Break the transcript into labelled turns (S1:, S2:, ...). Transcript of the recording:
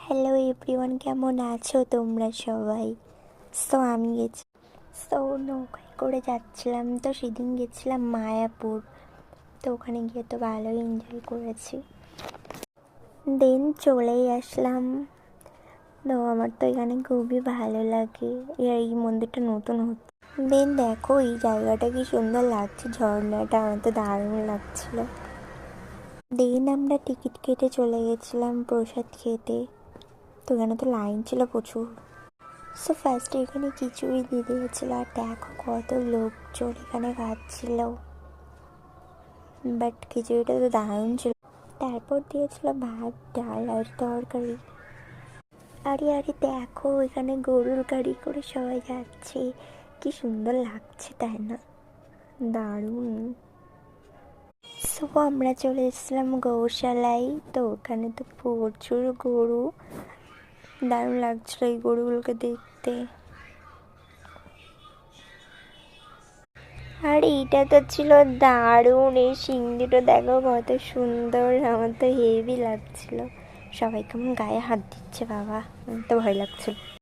S1: Hello everyone, কেমন আছো তোমরা সবাই? আমি গেছি। নৌকায় করে যাচ্ছিলাম, তো সেদিন গেছিলাম মায়াপুর। তো ওখানে গিয়ে তো ভালোই এনজয় করেছি। দেন চলেই আসলাম। তো আমার তো এখানে খুবই ভালো লাগে। এই মন্দিরটা নতুন হচ্ছে। দেন দেখো এই জায়গাটা কি সুন্দর লাগছে, ঝর্ণাটা আমার তো দারুণ লাগছিল। দেন আমরা টিকিট কেটে চলে গেছিলাম প্রসাদ খেতে। তো এখানে তো লাইন ছিল প্রচুর। ফার্স্টে এখানে খিচুড়ি দিয়ে দিয়েছিল, আর দেখো কত লোকজন এখানে খাচ্ছিল। বাট খিচুড়িটা তো দারুণ ছিল। তারপর দিয়েছিল ভাত, ডাল আর তরকারি। আরে আরে দেখো এখানে গরুর গাড়ি করে সবাই যাচ্ছে, কি সুন্দর লাগছে তাই না? দারুণ। আমরা চলে এসেছিলাম গৌশালায়। তো ওখানে তো প্রচুর গরু, দারুণ লাগছিল এই গরুগুলোকে দেখতে। আর এইটা তো ছিল দারুণ, এই সিং দুটো দেখো কত সুন্দর, আমার তো হেভি লাগছিল। সবাই কেমন গায়ে হাত দিচ্ছে বাবা, আমার তো ভয় লাগছিল।